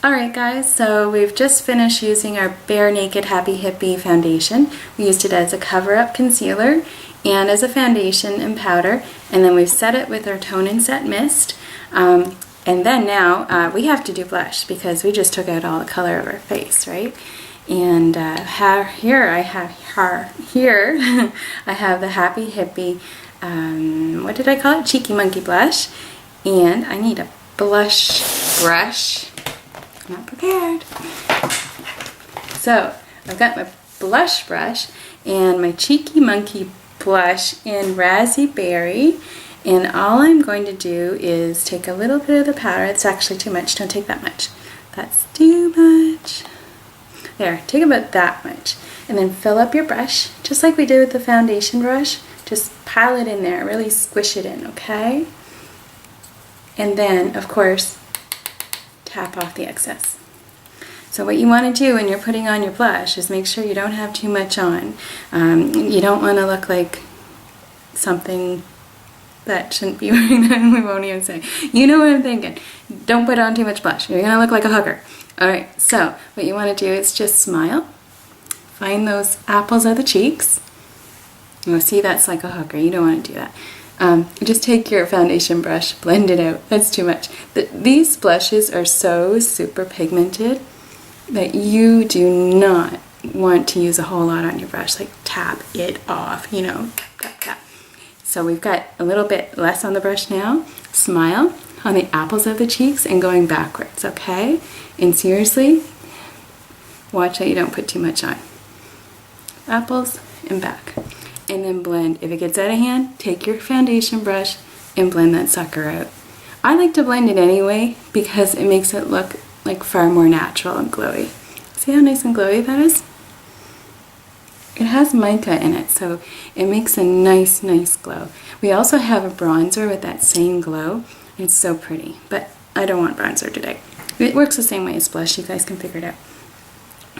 Alright guys, so we've just finished using our Bare Naked Happy Hippie foundation. We used it as a cover-up concealer and as a foundation and powder, and then we've set it with our Tone and Set Mist. And then now we have to do blush because we just took out all the color of our face, right? And here I have I have the Happy Hippie, what did I call it? Cheeky Monkey Blush. And I need a blush brush. Not prepared. So I've got my blush brush and my Cheeky Monkey blush in Raspberry, and all I'm going to do is take a little bit of the powder. It's actually too much. Don't take that much. That's too much. There, take about that much, and then fill up your brush just like we did with the foundation brush. Just pile it in there, really squish it in, okay? And then, of course, tap off the excess. So what you want to do when you're putting on your blush is make sure you don't have too much on. You don't want to look like something that shouldn't be wearing that. We won't even say. You know what I'm thinking. Don't put on too much blush. You're going to look like a hooker. Alright, so what you want to do is just smile. Find those apples of the cheeks. Oh, see, that's like a hooker. You don't want to do that. Just take your foundation brush, blend it out. That's too much. These blushes are so super pigmented that you do not want to use a whole lot on your brush. Like tap it off, you know. Tap, tap. So we've got a little bit less on the brush now. Smile on the apples of the cheeks and going backwards, okay? And seriously, watch that you don't put too much on. Apples and back. And then blend. If it gets out of hand, take your foundation brush and blend that sucker out. I like to blend it anyway because it makes it look like far more natural and glowy. See how nice and glowy that is? It has mica in it, so it makes a nice glow. We also have a bronzer with that same glow. It's so pretty, but I don't want bronzer today. It works the same way as blush. You guys can figure it out.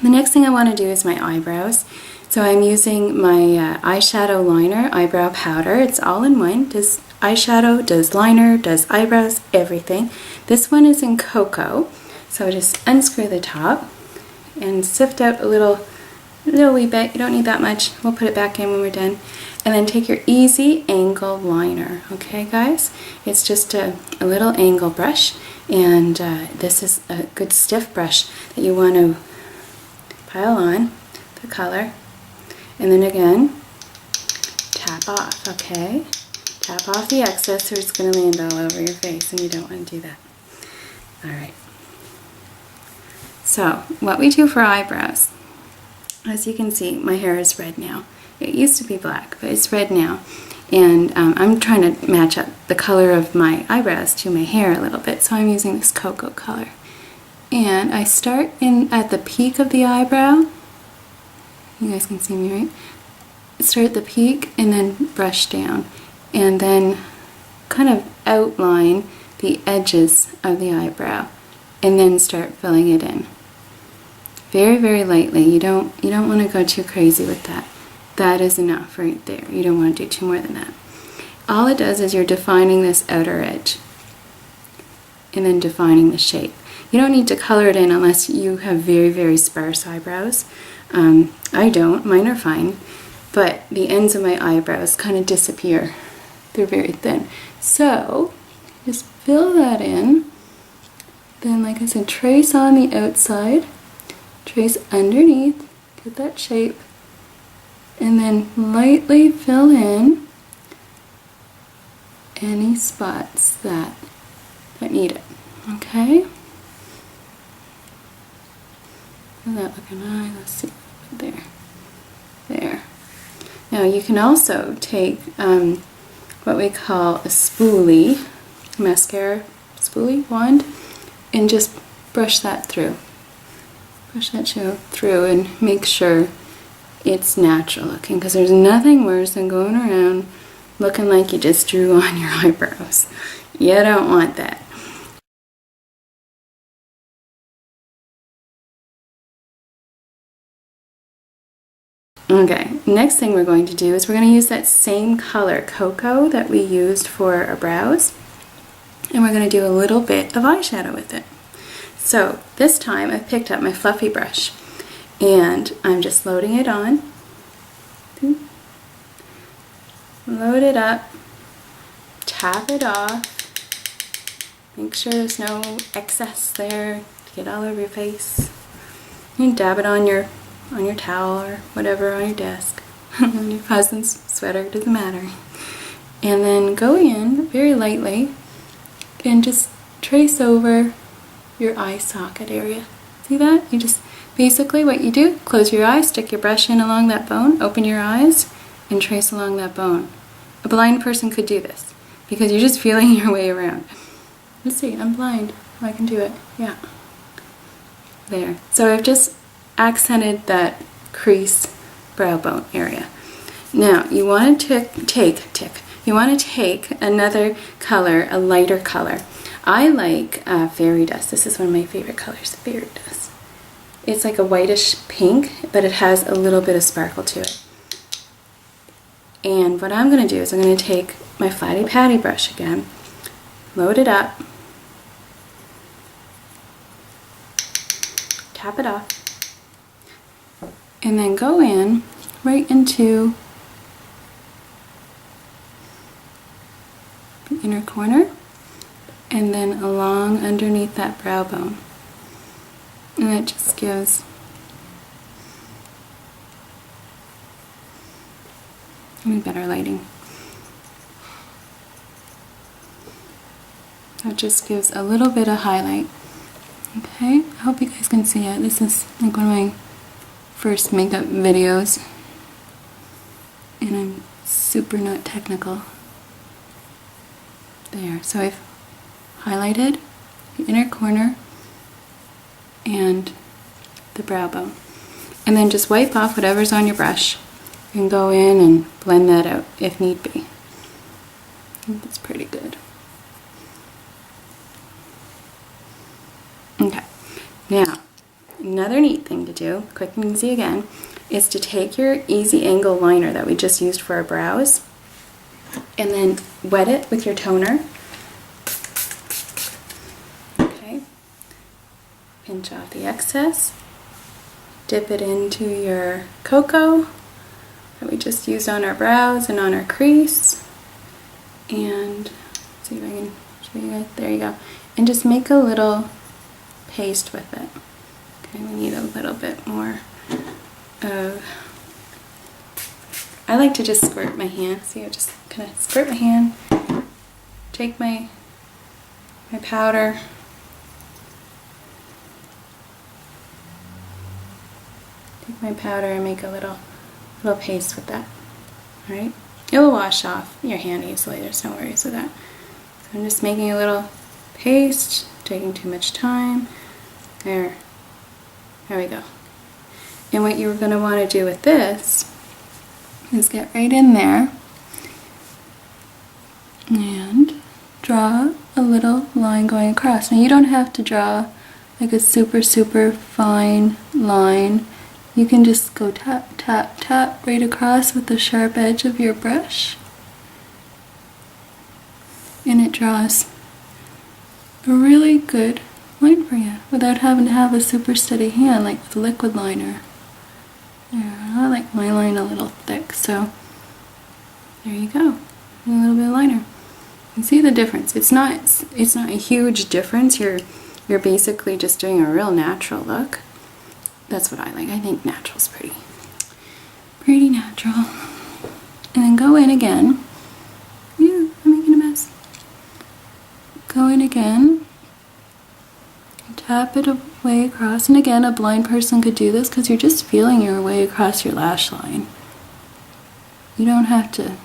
The next thing I want to do is my eyebrows. So I'm using my eyeshadow liner eyebrow powder. It's all in one. Does eyeshadow, does liner, does eyebrows, everything. This one is in cocoa. So just unscrew the top and sift out a little wee bit. You don't need that much. We'll put it back in when we're done. And then take your Easy Angle liner. Okay, guys? It's just a little angle brush. And this is a good stiff brush that you want to pile on the color. And then again, tap off, okay? Tap off the excess or it's going to land all over your face and you don't want to do that. Alright. So, what we do for eyebrows, as you can see, my hair is red now. It used to be black, but it's red now. And I'm trying to match up the color of my eyebrows to my hair a little bit, so I'm using this cocoa color. And I start in at the peak of the eyebrow. You guys can see me, right? Start at the peak and then brush down. And then kind of outline the edges of the eyebrow. And then start filling it in. Very lightly. You don't want to go too crazy with that. That is enough right there. You don't want to do too more than that. All it does is you're defining this outer edge. And then defining the shape. You don't need to color it in unless you have very sparse eyebrows. I don't. Mine are fine. But the ends of my eyebrows kind of disappear. They're very thin. So, just fill that in. Then, like I said, trace on the outside. Trace underneath. Get that shape. And then lightly fill in any spots that need it. Okay? How's that looking? Let's see. There. There. Now you can also take what we call a spoolie, mascara spoolie wand, and just brush that through. Brush that through and make sure it's natural looking, because there's nothing worse than going around looking like you just drew on your eyebrows. You don't want that. Okay, next thing we're going to do is we're going to use that same color, cocoa, that we used for our brows, and we're going to do a little bit of eyeshadow with it. So this time I picked up my fluffy brush and I'm just loading it on. Load it up, tap it off, make sure there's no excess there to get all over your face. You can dab it on your towel or whatever on your desk, on your husband's sweater, doesn't matter. And then go in very lightly and just trace over your eye socket area. See that? You just, basically what you do, close your eyes, stick your brush in along that bone, open your eyes, and trace along that bone. A blind person could do this because you're just feeling your way around. Let's see, I'm blind. I can do it. Yeah. There. So I've just accented that crease brow bone area. Now you want to take another color, a lighter color. I like fairy dust. This is one of my favorite colors, fairy dust. It's like a whitish pink, but it has a little bit of sparkle to it. And what I'm going to do is I'm going to take my Flatty Patty brush again, load it up, tap it off, and then go in right into the inner corner and then along underneath that brow bone. And it just gives better lighting. That just gives a little bit of highlight. Okay, I hope you guys can see it. This is like one of my first makeup videos, and I'm super not technical. There, so I've highlighted the inner corner and the brow bone. And then just wipe off whatever's on your brush and go in and blend that out if need be. I think that's pretty good. Okay, now another neat thing to do, quick and easy again, is to take your easy angle liner that we just used for our brows and then wet it with your toner. Okay, pinch off the excess, dip it into your cocoa that we just used on our brows and on our crease, and see if I can show you guys. There you go. And just make a little paste with it. Okay, we need a little bit more of, I like to just squirt my hand. See, I just kind of squirt my hand, take my powder, and make a little paste with that. Alright? It will wash off your hand easily, there's no worries with that. So I'm just making a little paste, taking too much time. There we go. And what you're going to want to do with this is get right in there and draw a little line going across. Now you don't have to draw like a super fine line. You can just go tap, tap, tap right across with the sharp edge of your brush, and it draws a really good line for you without having to have a super steady hand like with liquid liner. There, I like my line a little thick, so there you go. A little bit of liner. You can see the difference. It's not a huge difference. You're basically just doing a real natural look. That's what I like. I think natural's pretty natural. And then go in again. Yeah, I'm making a mess. Go in again. Tap it away across. And again, a blind person could do this because you're just feeling your way across your lash line. You don't have to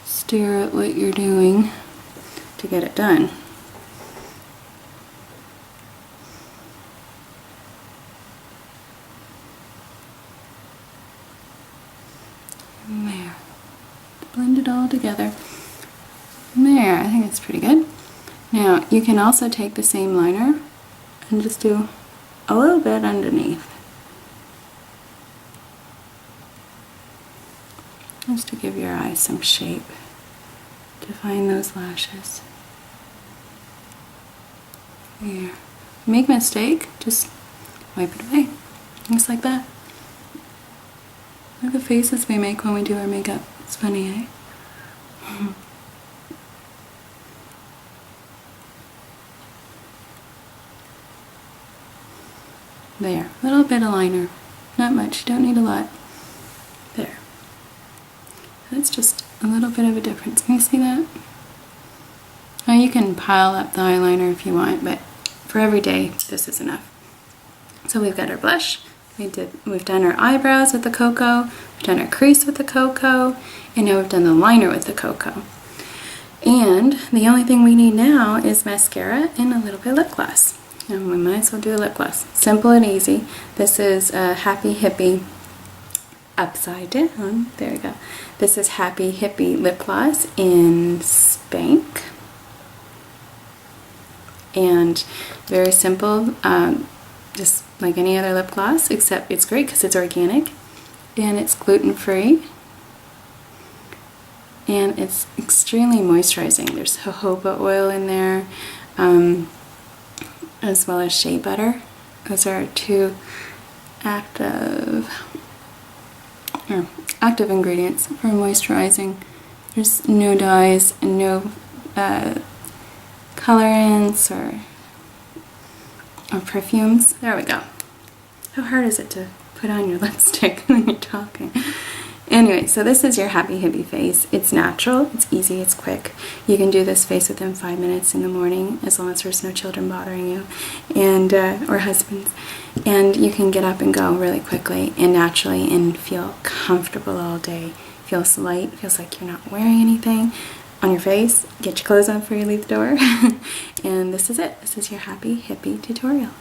stare at what you're doing to get it done. And there. Blend it all together. And there, I think it's pretty good. Now, you can also take the same liner and just do a little bit underneath. Just to give your eyes some shape. Define those lashes. There. you make a mistake, just wipe it away. Just like that. Look at the faces we make when we do our makeup. It's funny, eh? There, a little bit of liner. Not much, you don't need a lot. There. That's just a little bit of a difference. Can you see that? Now you can pile up the eyeliner if you want, but for every day, this is enough. So we've got our blush, we've done our eyebrows with the cocoa, we've done our crease with the cocoa, and now we've done the liner with the cocoa. And the only thing we need now is mascara and a little bit of lip gloss. And we might as well do a lip gloss. Simple and easy. This is Happy Hippie upside down. There we go. This is Happy Hippie lip gloss in Spank. And very simple, just like any other lip gloss, except it's great because it's organic and it's gluten-free and it's extremely moisturizing. There's jojoba oil in there, as well as shea butter. Those are two active ingredients for moisturizing. There's no dyes and no colorants or perfumes. There we go. How hard is it to put on your lipstick when you're talking? Anyway, so this is your Happy Hippie face. It's natural, it's easy, it's quick. You can do this face within 5 minutes in the morning as long as there's no children bothering you and or husbands. And you can get up and go really quickly and naturally and feel comfortable all day. Feels light, feels like you're not wearing anything on your face. Get your clothes on before you leave the door. And this is it. This is your Happy Hippie tutorial.